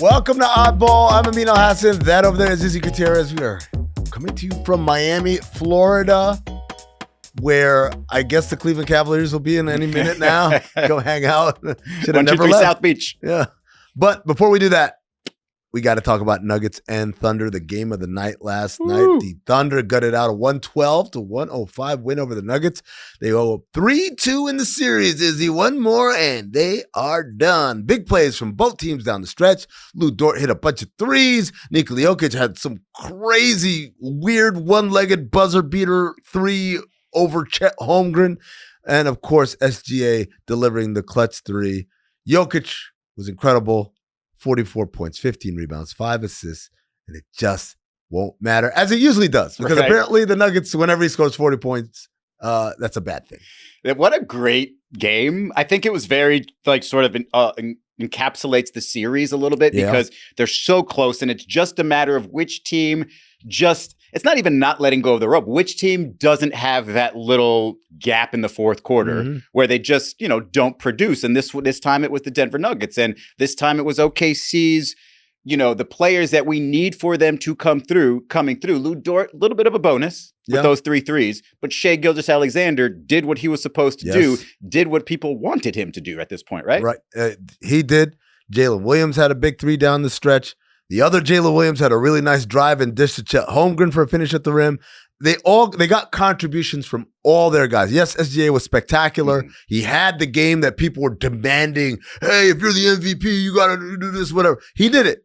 Welcome to Oddball. I'm Amin Hassan. That over there is Izzy Gutierrez. We are coming to you from Miami, Florida, where I guess the Cleveland Cavaliers will be in any minute now. Go hang out. Should have never left. South Beach. Yeah. But before we do that, we got to talk about Nuggets and Thunder, the game of the night last night. The Thunder gutted out a 112-105 win over the Nuggets. They owe 3-2 in the series, Izzy. One more, and they are done. Big plays from both teams down the stretch. Lou Dort hit a bunch of threes. Nikola Jokic had some crazy, weird, one-legged buzzer beater three over Chet Holmgren. And, of course, SGA delivering the clutch three. Jokic was incredible. 44 points, 15 rebounds, 5 assists, and it just won't matter, as it usually does. Because apparently the Nuggets, whenever he scores 40 points, that's a bad thing. What a great game. I think it was very, sort of encapsulates the series a little bit because they're so close, and it's just a matter of which team it's not even not letting go of the rope. Which team doesn't have that little gap in the fourth quarter where they just, don't produce? And this time it was the Denver Nuggets. And this time it was OKC's, the players that we need for them to coming through. Lou Dort, a little bit of a bonus with those 3 threes. But Shai Gilgeous-Alexander did what he was supposed to do, did what people wanted him to do at this point, right? Right. He did. Jalen Williams had a big 3 down the stretch. The other Jalen Williams had a really nice drive and dish to Chet Holmgren for a finish at the rim. They got contributions from all their guys. Yes, SGA was spectacular. He had the game that people were demanding. Hey, if you're the MVP, you got to do this, whatever. He did it.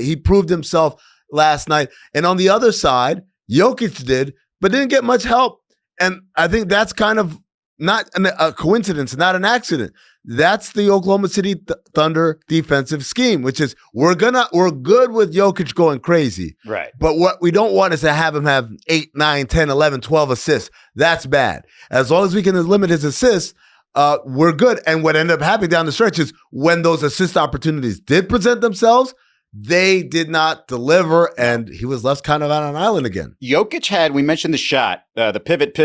He proved himself last night. And on the other side, Jokic did, but didn't get much help. And I think that's kind of not a coincidence, not an accident. That's the Oklahoma City Thunder defensive scheme, which is we're good with Jokic going crazy. Right. But what we don't want is to have him have 8, 9, 10, 11, 12 assists. That's bad. As long as we can limit his assists, we're good. And what ended up happening down the stretch is when those assist opportunities did present themselves, they did not deliver, and he was left kind of on an island again. Jokic we mentioned the shot, the pivot,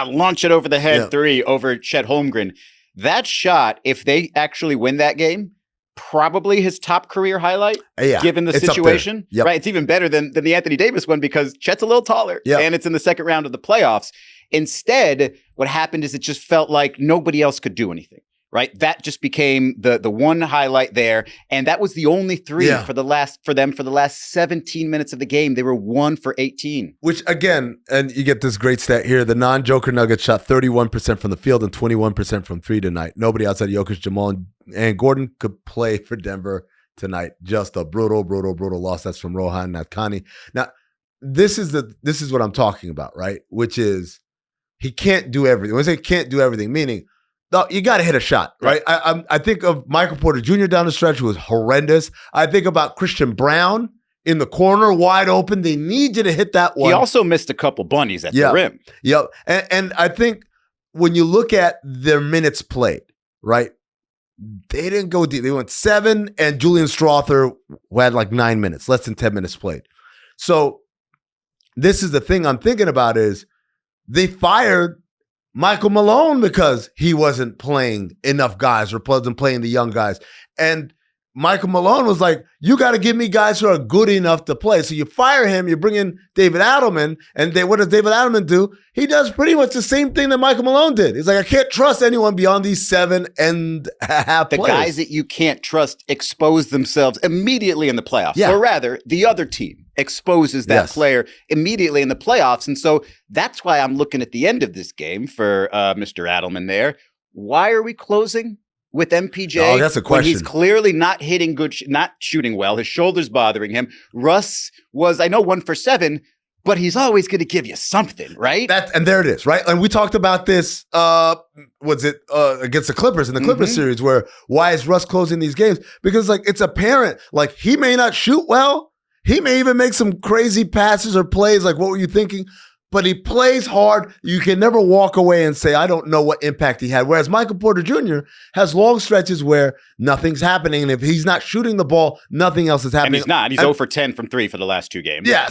launch it over the head 3 over Chet Holmgren. That shot, if they actually win that game, probably his top career highlight, given the situation. Right? It's even better than the Anthony Davis one because Chet's a little taller, and it's in the second round of the playoffs. Instead, what happened is it just felt like nobody else could do anything. Right, that just became the one highlight there, and that was the only 3 for the last 17 minutes of the game. They were 1 for 18. Which again, and you get this great stat here: the non-Joker Nuggets shot 31% from the field and 21% from 3 tonight. Nobody outside Jokic, Jamal, and Gordon could play for Denver tonight. Just a brutal loss. That's from Rohan Natkani. Now, this is what I'm talking about, right? Which is he can't do everything. When I say can't do everything, meaning. No, you got to hit a shot, right? I think of Michael Porter Jr. down the stretch, who was horrendous. I think about Christian Brown in the corner, wide open. They need you to hit that one. He also missed a couple bunnies at the rim. Yep. And I think when you look at their minutes played, right, they didn't go deep. They went 7, and Julian Strawther, who had 9 minutes, less than 10 minutes played. So this is the thing I'm thinking about is they fired Michael Malone because he wasn't playing enough guys or wasn't playing the young guys. And Michael Malone was like, you got to give me guys who are good enough to play. So you fire him, you bring in David Adelman, and what does David Adelman do? He does pretty much the same thing that Michael Malone did. He's like, I can't trust anyone beyond these 7 and a half players. The guys that you can't trust expose themselves immediately in the playoffs. Yeah. Or rather, the other team exposes that player immediately in the playoffs. And so that's why I'm looking at the end of this game for Mr. Adelman there. Why are we closing with MPJ? Oh, that's a question. When he's clearly not hitting not shooting well. His shoulder's bothering him. Russ was, I know, 1 for 7, but he's always going to give you something, right? And there it is, right? And we talked about this, against the Clippers in the Clippers series, where why is Russ closing these games? Because it's apparent, he may not shoot well. He may even make some crazy passes or plays. What were you thinking? But he plays hard. You can never walk away and say, I don't know what impact he had. Whereas Michael Porter Jr. has long stretches where nothing's happening. And if he's not shooting the ball, nothing else is happening. And he's not. He's 0 for 10 from 3 for the last 2 games. Yeah.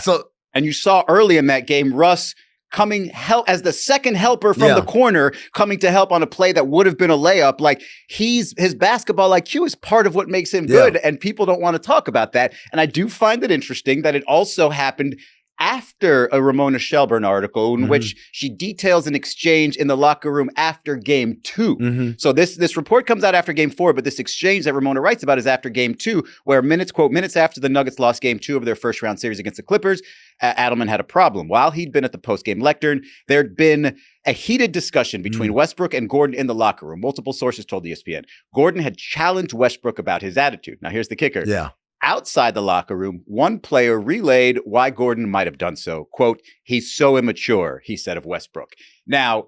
And you saw early in that game, Russ coming help as the second helper from the corner, coming to help on a play that would have been a layup. Like his basketball IQ is part of what makes him good, and people don't want to talk about that. And I do find it interesting that it also happened after a Ramona Shelburne article in which she details an exchange in the locker room after game 2. So this report comes out after game 4, but this exchange that Ramona writes about is after game 2, where minutes after the Nuggets lost game 2 of their first round series against the Clippers, Adelman had a problem. While he'd been at the post-game lectern, there'd been a heated discussion between Westbrook and Gordon in the locker room. Multiple sources told ESPN. Gordon had challenged Westbrook about his attitude. Now here's the kicker. Outside the locker room, one player relayed why Gordon might have done so. Quote, "He's so immature," he said of Westbrook. Now,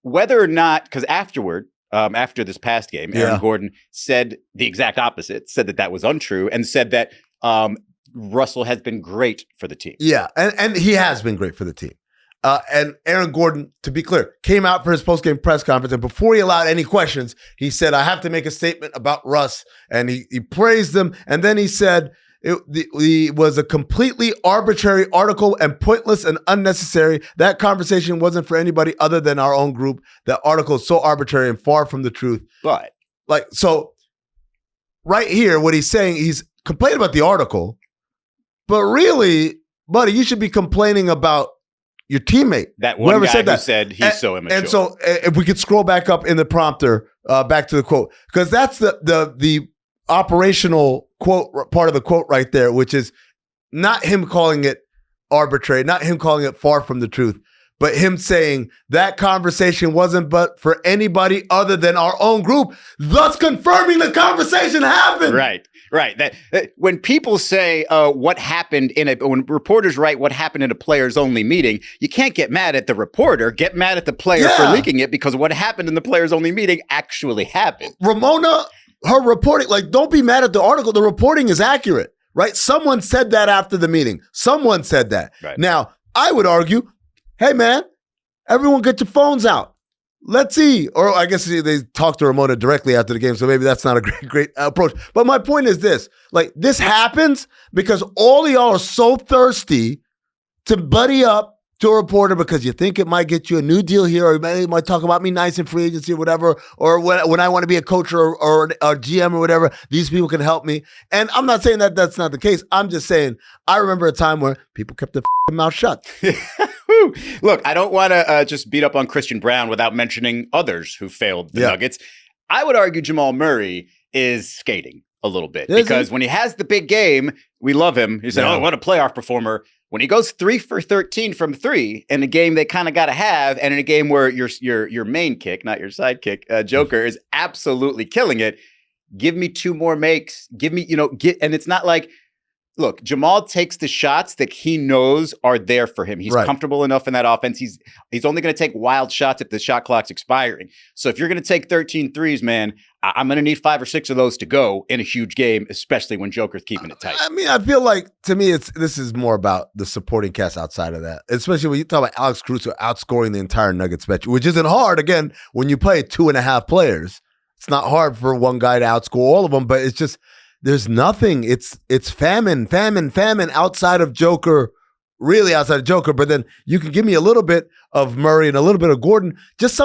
whether or not, because afterward, after this past game, Aaron Gordon said the exact opposite, said that was untrue, and said that Russell has been great for the team. Yeah, and he has been great for the team. And Aaron Gordon, to be clear, came out for his post-game press conference, and before he allowed any questions, he said, "I have to make a statement about Russ," and he praised him, and then he said it was a completely arbitrary article and pointless and unnecessary. That conversation wasn't for anybody other than our own group. That article is so arbitrary and far from the truth. But so right here, what he's saying, he's complaining about the article, but really, buddy, you should be complaining about your teammate. That one guy who said he's so immature. And so if we could scroll back up in the prompter, back to the quote, because that's the operational quote, part of the quote right there, which is not him calling it arbitrary, not him calling it far from the truth, but him saying that conversation wasn't but for anybody other than our own group, thus confirming the conversation happened. Right. That when people say what happened when reporters write what happened in a players only meeting, you can't get mad at the reporter, get mad at the player for leaking it, because what happened in the players only meeting actually happened. Ramona, her reporting, don't be mad at the article. The reporting is accurate, right? Someone said that after the meeting. Someone said that. Right. Now, I would argue, hey, man, everyone get your phones out. Let's see. Or I guess they talked to Ramona directly after the game, so maybe that's not a great approach. But my point is this. This happens because all of y'all are so thirsty to buddy up to a reporter because you think it might get you a new deal here, or maybe it might talk about me nice in free agency or whatever, or when I want to be a coach or a GM or whatever, these people can help me. And I'm not saying that that's not the case. I'm just saying I remember a time where people kept their mouth shut. Look, I don't want to just beat up on Christian Brown without mentioning others who failed the Nuggets. I would argue Jamal Murray is skating a little bit because when he has the big game, we love him. He said, "Oh, what a playoff performer." When he goes 3 for 13 from 3 in a game they kind of got to have, and in a game where your main kick, not your sidekick, Joker is absolutely killing it. Give me 2 more makes. Give me, and it's not like, look, Jamal takes the shots that he knows are there for him. He's comfortable enough in that offense. He's only going to take wild shots if the shot clock's expiring. So if you're going to take 13 threes, man, I'm going to need 5 or 6 of those to go in a huge game, especially when Joker's keeping it tight. I mean, I feel like, to me, this is more about the supporting cast outside of that, especially when you talk about Alex Caruso outscoring the entire Nuggets bench, which isn't hard, again, when you play 2.5 players. It's not hard for one guy to outscore all of them, but it's just, there's nothing. It's famine outside of Joker, really outside of Joker. But then you can give me a little bit of Murray and a little bit of Gordon. Just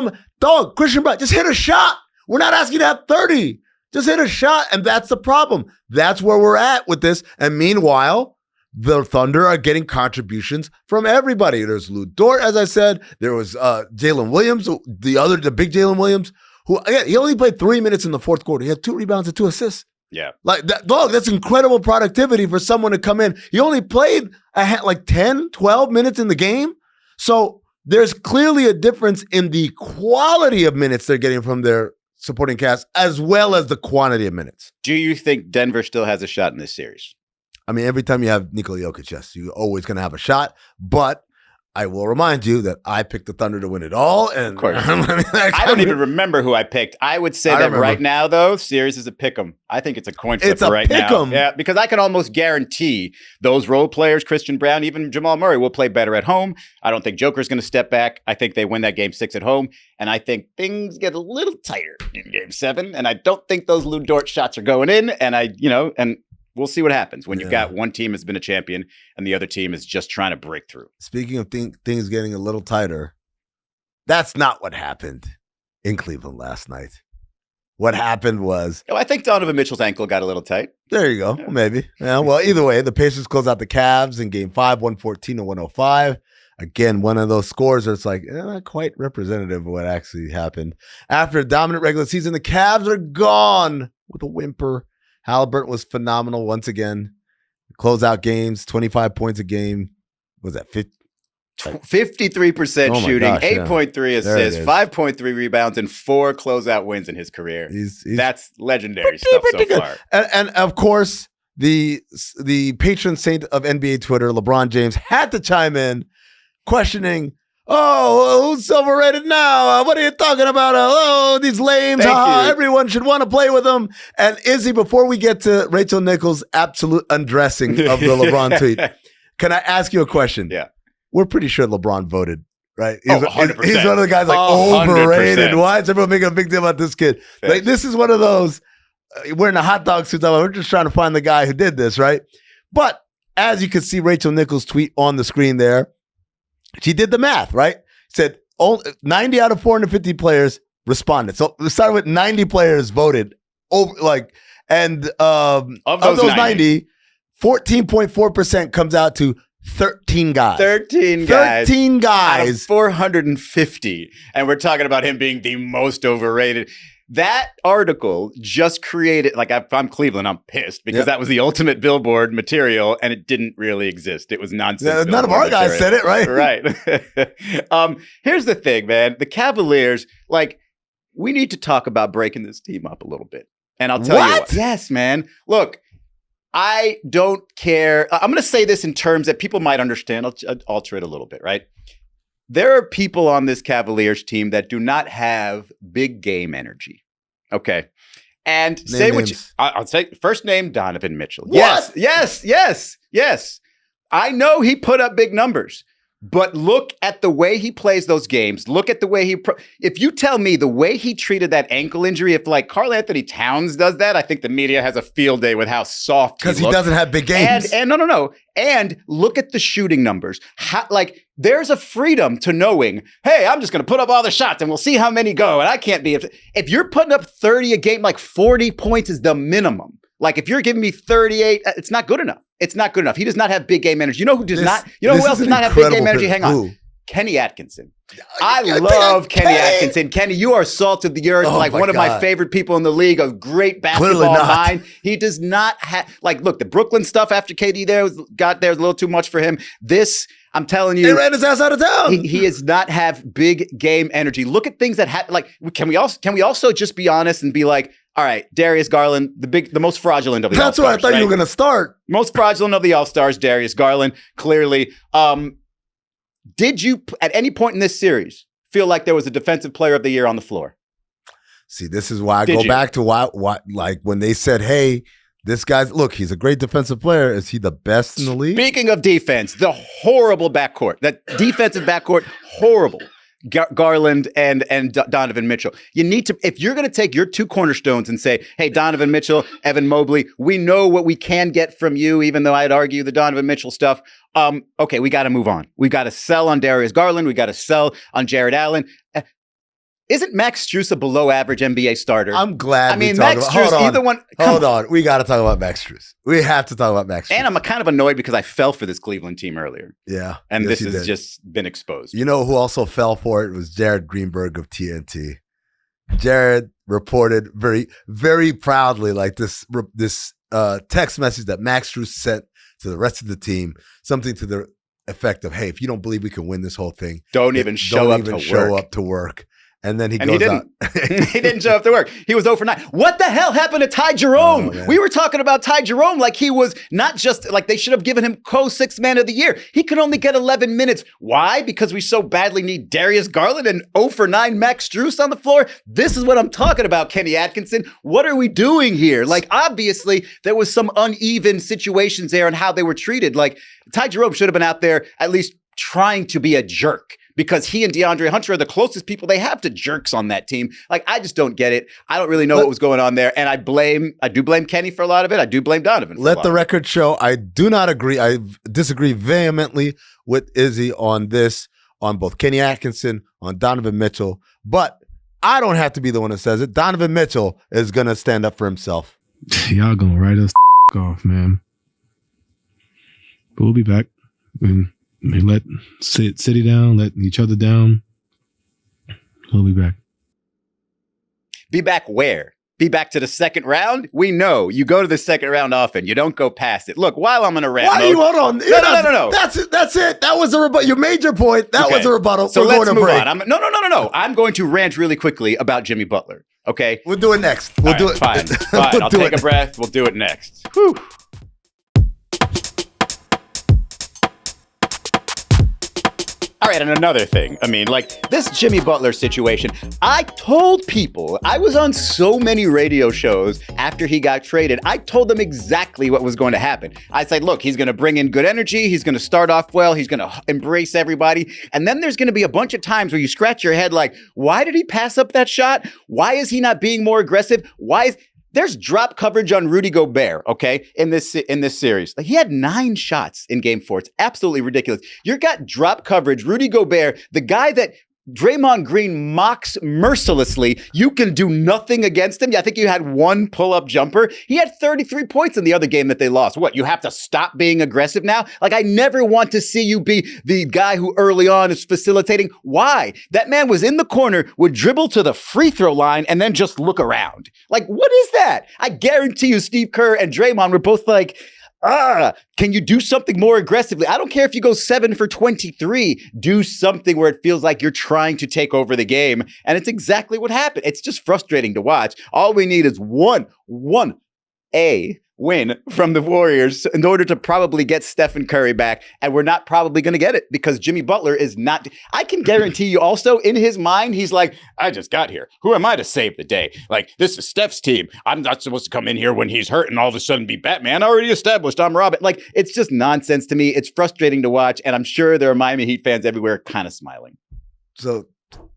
Christian Brown, just hit a shot. We're not asking you to have 30. Just hit a shot, and that's the problem. That's where we're at with this. And meanwhile, the Thunder are getting contributions from everybody. There's Lou Dort, as I said. There was Jalen Williams, the big Jalen Williams, who, again, he only played 3 minutes in the fourth quarter. He had 2 rebounds and 2 assists. Yeah. That's incredible productivity for someone to come in. He only played 10, 12 minutes in the game. So there's clearly a difference in the quality of minutes they're getting from their supporting cast as well as the quantity of minutes. Do you think Denver still has a shot in this series? I mean, every time you have Nikola Jokic, yes, you're always going to have a shot. But I will remind you that I picked the Thunder to win it all. And of course. I don't even remember who I picked. I would say that right now, though, series is a pick'em. I think it's a coin flip right now. Yeah, because I can almost guarantee those role players, Christian Brown, even Jamal Murray, will play better at home. I don't think Joker's going to step back. I think they win that game 6 at home. And I think things get a little tighter in game 7. And I don't think those Lou Dort shots are going in. And We'll see what happens when you've got one team has been a champion and the other team is just trying to break through. Speaking of things getting a little tighter, that's not what happened in Cleveland last night. What happened was... I think Donovan Mitchell's ankle got a little tight. There you go. Yeah. Maybe. Yeah, well, either way, the Pacers close out the Cavs in Game 5, 114-105. Again, one of those scores where it's like, not quite representative of what actually happened. After a dominant regular season, the Cavs are gone with a whimper. Halliburton was phenomenal once again. Closeout games, 25 points a game. What was that, 53% shooting, 8.3 assists, 5.3 rebounds, and 4 closeout wins in his career. That's legendary stuff so far. And of course, the patron saint of NBA Twitter, LeBron James, had to chime in, questioning, who's overrated now? What are you talking about? These lames. Everyone should want to play with them. And Izzy, before we get to Rachel Nichols' absolute undressing of the LeBron tweet, can I ask you a question? Yeah. We're pretty sure LeBron voted, right? He's 100%. He's one of the guys like 100%. Overrated. Why is everyone making a big deal about this kid? Yes. Like, this is one of those, wearing a hot dog suit. We're just trying to find the guy who did this, right? But as you can see Rachel Nichols' tweet on the screen there, she did the math, right? Said 90 out of 450 players responded. So we started with 90 players voted over, and of those 90, 14.4% comes out to 13 guys. 13 guys. 13 guys. Out of 450. And we're talking about him being the most overrated. That article just created, if I'm Cleveland, I'm pissed because that was the ultimate billboard material and it didn't really exist. It was nonsense. None of our guys said it, right? Right. Here's the thing, man. The Cavaliers, we need to talk about breaking this team up a little bit. And I'll tell you what. Yes, man. Look, I don't care. I'm going to say this in terms that people might understand. I'll alter it a little bit, right? There are people on this Cavaliers team that do not have big game energy. Okay. And I'll say first name, Donovan Mitchell. What? Yes. I know he put up big numbers. But look at the way he plays those games. Look at the way if you tell me the way he treated that ankle injury, if Karl Anthony Towns does that, I think the media has a field day with how soft he looks. Because he doesn't have big games. And no. And look at the shooting numbers. There's a freedom to knowing, hey, I'm just going to put up all the shots and we'll see how many go. And I can't be. If you're putting up 30 a game, 40 points is the minimum. If you're giving me 38, it's not good enough. It's not good enough. He does not have big game energy. You know who does not? You know who else does not have big game energy? Hang on. Kenny Atkinson. I love Kenny Atkinson. Kenny, you are salt of the earth. One of my favorite people in the league. A great basketball mind. He does not have, look, the Brooklyn stuff after KD got there was a little too much for him. This, I'm telling you. They ran his ass out of town. He does not have big game energy. Look at things that happen. Can we also just be honest and be all right, Darius Garland, the most fraudulent of the All-Stars. That's where I thought you were going to start. Most fraudulent of the All-Stars, Darius Garland, clearly. Did you, at any point in this series, feel like there was a Defensive Player of the Year on the floor? See, this is why I go back to why when they said, hey, this guy's, look, he's a great defensive player. Is he the best in the league? Speaking of defense, the horrible backcourt, that defensive backcourt, horrible. Garland and Donovan Mitchell. You need to, if you're going to take your two cornerstones and say, hey, Donovan Mitchell, Evan Mobley, we know what we can get from you, even though I'd argue the Donovan Mitchell stuff. Okay, we got to move on. We got to sell on Darius Garland. We got to sell on Jared Allen. Isn't Max Strus a below average NBA starter? I'm glad. Max Strus, either one. Hold on. We got to talk about Max Strus. We have to talk about Max Strus. And I'm kind of annoyed because I fell for this Cleveland team earlier. Yeah. And this has just been exposed. You know who also fell for it was Jared Greenberg of TNT. Jared reported very, very proudly this text message that Max Strus sent to the rest of the team, something to the effect of, hey, if you don't believe we can win this whole thing, don't even show up to work. And then he goes out. He didn't show up to work. He was 0 for 9. What the hell happened to Ty Jerome? We were talking about Ty Jerome like he was not just, they should have given him co-6th man of the year. He could only get 11 minutes. Why? Because we so badly need Darius Garland and 0 for 9 Max Strus on the floor? This is what I'm talking about, Kenny Atkinson. What are we doing here? Obviously, there was some uneven situations there and how they were treated. Ty Jerome should have been out there at least trying to be a jerk. because he and DeAndre Hunter are the closest people they have to jerks on that team. Like, I just don't get it. I don't really know what was going on there. And I do blame Kenny for a lot of it. I do blame Donovan for a lot of it. Let the record show, I do not agree. I disagree vehemently with Izzy on this, on both Kenny Atkinson, on Donovan Mitchell. But I don't have to be the one that says it. Donovan Mitchell is going to stand up for himself. Y'all going to write us off, man. But we'll be back. Let City down, let each other down. We'll be back. Be back where? Be back to the second round? We know you go to the second round often. You don't go past it. Look, while I'm in a rant Why mode, you hold on? No. That's it. That was a rebuttal. You made your point. That was a rebuttal. So let's move on. No. I'm going to rant really quickly about Jimmy Butler. Okay? We'll do it next. We'll do it. Fine. I'll take a breath. We'll do it next. Whew. All right, and another thing. I mean, like, this Jimmy Butler situation, I told people, I was on so many radio shows after he got traded, I told them exactly what was going to happen. I said, look, he's going to bring in good energy, he's going to start off well, he's going to embrace everybody, and then there's going to be a bunch of times where you scratch your head like, why did he pass up that shot? Why is he not being more aggressive? There's drop coverage on Rudy Gobert, okay, in this series. Like, he had 9 shots in Game 4. It's absolutely ridiculous. You got drop coverage, Rudy Gobert, the guy that Draymond Green mocks mercilessly. You can do nothing against him. I think you had 1 pull-up jumper. He had 33 points in the other game that they lost. What, you have to stop being aggressive now? Like, I never want to see you be the guy who early on is facilitating. Why? That man was in the corner, would dribble to the free throw line, and then just look around. Like, what is that? I guarantee you Steve Kerr and Draymond were both like, can you do something more aggressively? I don't care if you go 7 for 23. Do something where it feels like you're trying to take over the game. And it's exactly what happened. It's just frustrating to watch. All we need is one win from the Warriors in order to probably get Stephen Curry back. And we're not probably going to get it because Jimmy Butler is not. I can guarantee you also in his mind, he's like, I just got here. Who am I to save the day? Like, this is Steph's team. I'm not supposed to come in here when he's hurt and all of a sudden be Batman. Already established I'm Robin. Like, it's just nonsense to me. It's frustrating to watch. And I'm sure there are Miami Heat fans everywhere kind of smiling. So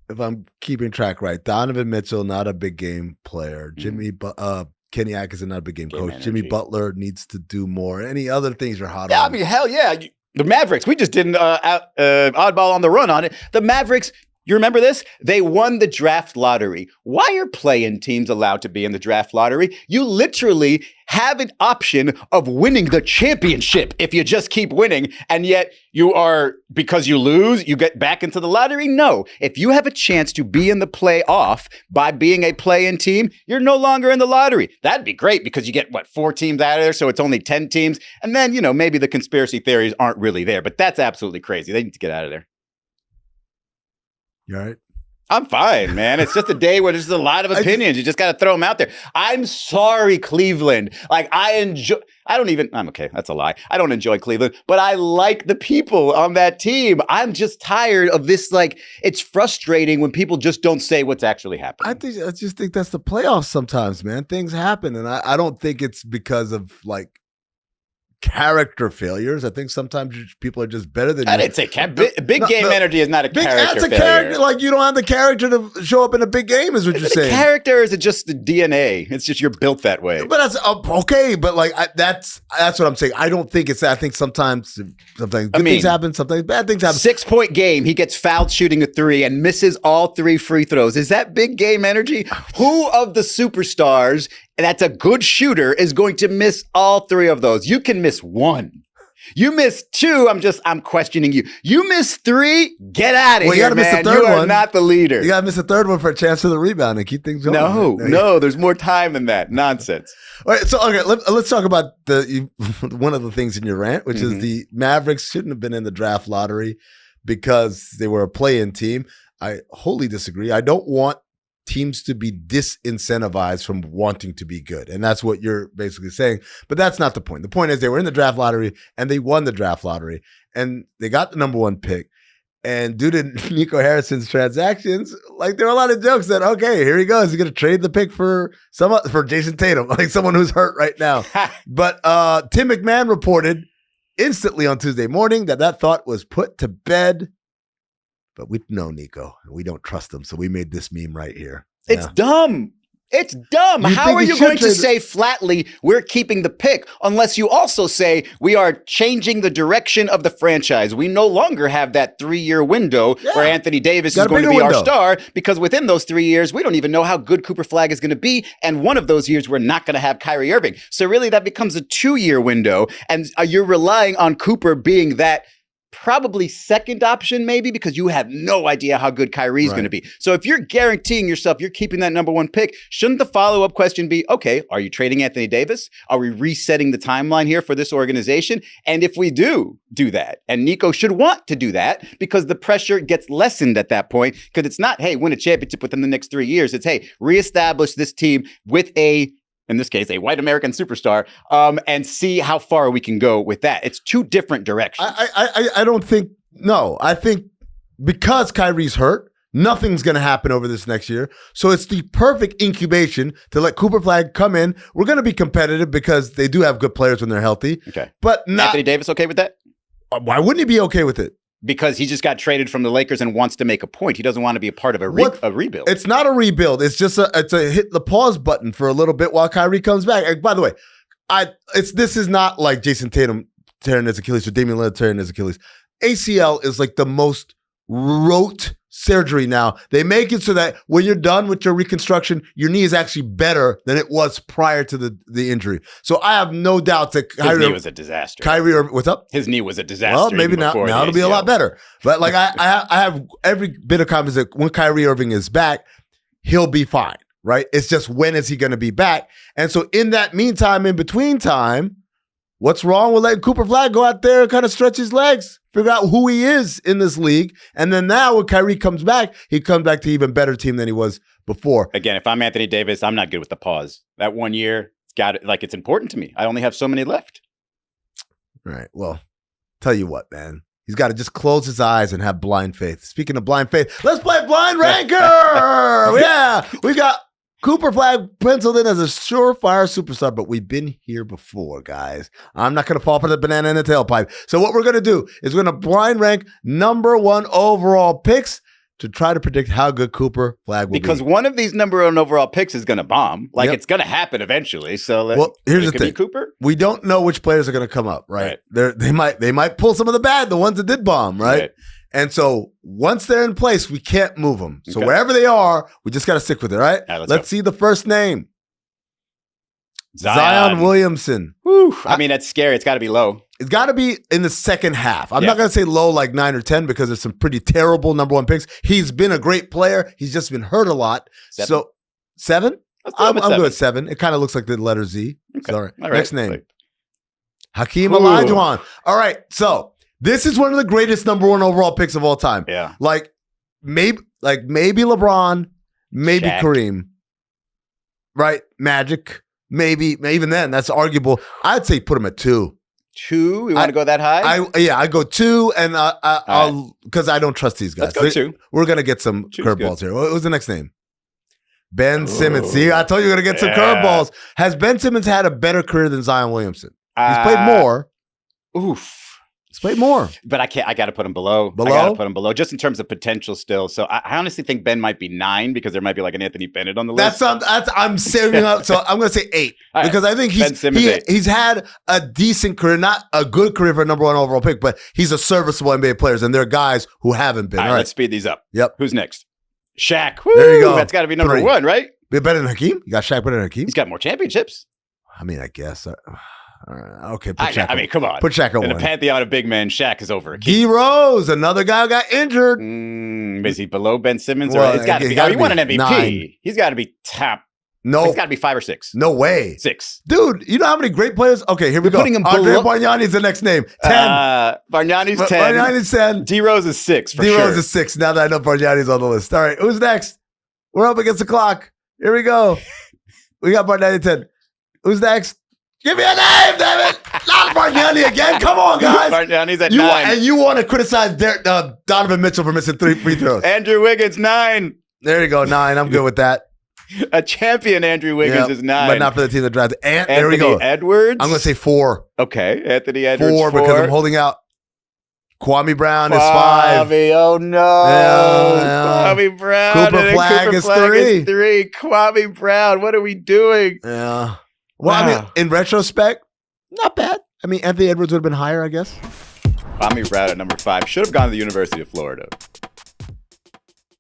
if I'm keeping track right, Donovan Mitchell, not a big game player. Kenny Atkinson, not a big game coach. Energy. Jimmy Butler needs to do more. Any other things you're hot on? Yeah, I mean, hell yeah. The Mavericks, we just did an oddball on the run on it. The Mavericks, you remember this? They won the draft lottery. Why are play-in teams allowed to be in the draft lottery? You literally have an option of winning the championship if you just keep winning, and yet because you lose, you get back into the lottery? No. If you have a chance to be in the playoff by being a play-in team, you're no longer in the lottery. That'd be great because you get, 4 teams out of there, so it's only 10 teams, and then, maybe the conspiracy theories aren't really there, but that's absolutely crazy. They need to get out of there. You all right? I'm fine, man. It's just a day where there's a lot of opinions. You just got to throw them out there. I'm sorry, Cleveland. Like, I'm okay. That's a lie. I don't enjoy Cleveland, but I like the people on that team. I'm just tired of this. Like, it's frustrating when people just don't say what's actually happening. I just think that's the playoffs sometimes, man. Things happen. And I don't think it's because of character failures. I think sometimes people are just better than you. I didn't say big game energy is not a character failure. Character, like you don't have the character to show up in a big game is what you're saying. Character is just the DNA. It's just you're built that way. But that's okay. But that's what I'm saying. I don't think it's that. I think sometimes good things happen. Sometimes bad things happen. 6-point game. He gets fouled shooting a 3 and misses all 3 free throws. Is that big game energy? Who of the superstars that's a good shooter is going to miss all 3 of those? You can miss 1. You miss 2. I'm questioning you. You miss 3. Get out of here, you gotta man. Miss the third you are one. Not the leader. You gotta miss a third one for a chance for the rebound and keep things going. No. There's more time than that. Nonsense. All right. So let's talk about one of the things in your rant, which is the Mavericks shouldn't have been in the draft lottery because they were a play-in team. I wholly disagree. I don't want teams to be disincentivized from wanting to be good. And that's what you're basically saying. But that's not the point. The point is they were in the draft lottery and they won the draft lottery and they got the number 1 pick. And due to Nico Harrison's transactions, there were a lot of jokes that, okay, here he goes. He's going to trade the pick for Jason Tatum, someone who's hurt right now. But Tim McMahon reported instantly on Tuesday morning that thought was put to bed But we know Nico, and we don't trust him, so we made this meme right here. It's dumb. It's dumb. How are you going to say flatly, we're keeping the pick, unless you also say we are changing the direction of the franchise? We no longer have that 3-year window where Anthony Davis is going to be our star, because within those 3 years, we don't even know how good Cooper Flagg is going to be. And one of those years, we're not going to have Kyrie Irving. So really, that becomes a 2-year window. And you're relying on Cooper being that probably second option, maybe, because you have no idea how good Kyrie's going to be. So if you're guaranteeing yourself you're keeping that number 1 pick, shouldn't the follow-up question be, okay, are you trading Anthony Davis? Are we resetting the timeline here for this organization? And if we do that, and Nico should want to do that, because the pressure gets lessened at that point, because it's not, hey, win a championship within the next 3 years. It's, hey, reestablish this team with in this case, a white American superstar, and see how far we can go with that. It's 2 different directions. I don't think, no. I think because Kyrie's hurt, nothing's going to happen over this next year. So it's the perfect incubation to let Cooper Flagg come in. We're going to be competitive because they do have good players when they're healthy. Okay. But not, Anthony Davis okay with that? Why wouldn't he be okay with it? Because he just got traded from the Lakers and wants to make a point. He doesn't want to be a part of a rebuild. It's not a rebuild. It's just it's a hit the pause button for a little bit while Kyrie comes back. And by the way, this is not like Jason Tatum tearing his Achilles or Damian Lillard tearing his Achilles. ACL is like the most rote surgery now. They make it so that when you're done with your reconstruction, your knee is actually better than it was prior to the injury. So I have no doubt that his knee was a disaster. What's up? His knee was a disaster. Well, maybe now it'll be a lot better. But like I have every bit of confidence that when Kyrie Irving is back, he'll be fine, right? It's just when is he going to be back? And so in that meantime, in between time, what's wrong with letting Cooper Flagg go out there and kind of stretch his legs, figure out who he is in this league? And then now when Kyrie comes back, he comes back to an even better team than he was before. Again, if I'm Anthony Davis, I'm not good with the pause. That 1 year, it's important to me. I only have so many left. All right. Well, tell you what, man. He's got to just close his eyes and have blind faith. Speaking of blind faith, let's play Blind Ranker. Yeah. We got Cooper Flagg penciled in as a surefire superstar, but we've been here before, guys. I'm not going to fall for the banana in the tailpipe. So what we're going to do is we're going to blind rank number 1 overall picks to try to predict how good Cooper Flagg will be. Because one of these number 1 overall picks is going to bomb. It's going to happen eventually. So here's the thing. Cooper? We don't know which players are going to come up, right? They might pull some of the bad, the ones that did bomb, right? And so once they're in place, we can't move them. So wherever they are, we just got to stick with it, right? Let's see the first name. Zion Williamson. Whew. I mean, that's scary. It's got to be low. It's got to be in the second half. I'm not going to say low like 9 or 10 because there's some pretty terrible number 1 picks. He's been a great player. He's just been hurt a lot. 7? So 7? I'm 7. good at 7. It kind of looks like the letter Z. Okay. So, all right. All right. Next name. Hakeem Olajuwon. All right. So this is one of the greatest number 1 overall picks of all time. Yeah. Maybe LeBron, maybe Shaq. Kareem. Right? Magic. Maybe even then, that's arguable. I'd say put him at 2. 2? You want to go that high? I go 2, and I'll because I don't trust these guys. Let's go 2. We're gonna get some curveballs here. What was the next name? Ben Simmons. See, I told you you're gonna get some curveballs. Has Ben Simmons had a better career than Zion Williamson? He's played more. Oof. He's played more. But I got to put him below. I got to put him below, just in terms of potential still. So I honestly think Ben might be 9 because there might be like an Anthony Bennett on the list. I'm saving up. So I'm going to say 8 because I think he's had a decent career, not a good career for a number 1 overall pick, but he's a serviceable NBA player, and there are guys who haven't been. All right, let's speed these up. Yep. Who's next? Shaq. Woo! There you go. That's got to be number 1, right? Better than Hakeem? You got Shaq better than Hakeem? He's got more championships. I mean, I guess. Okay, put Shaq. I mean, come on. Put Shaq at 1. In a pantheon of big men, Shaq is over. D Rose, another guy who got injured. Is he below Ben Simmons? Well, it's got to be. You want an MVP? 9. He's got to be top. No, it's got to be 5 or 6. No way. 6, dude. You know how many great players? Okay, here we go. Putting him Andre Bargnani's the next name. 10. Bargnani's 10. Bargnani's 10. D Rose is 6. D Rose is 6. Now that I know Bargnani's on the list. All right, who's next? We're up against the clock. Here we go. We got Bargnani 10. Who's next? Give me a name, damn it! Not Bargnani again. Come on, guys. Bargnani's at 9. And you want to criticize Donovan Mitchell for missing 3 free throws. Andrew Wiggins, 9. There you go, 9. I'm good with that. A champion Andrew Wiggins is 9. But not for the team that drafted. Anthony there we go. Edwards? I'm going to say 4. Okay, Anthony Edwards, 4 because I'm holding out. Kwame Brown is 5. Oh no. Yeah. Kwame Brown. Cooper Flagg is 3. Kwame Brown. What are we doing? Yeah. Well, I mean, in retrospect, not bad. I mean, Anthony Edwards would have been higher, I guess. Kwame Brown at number 5. Should have gone to the University of Florida.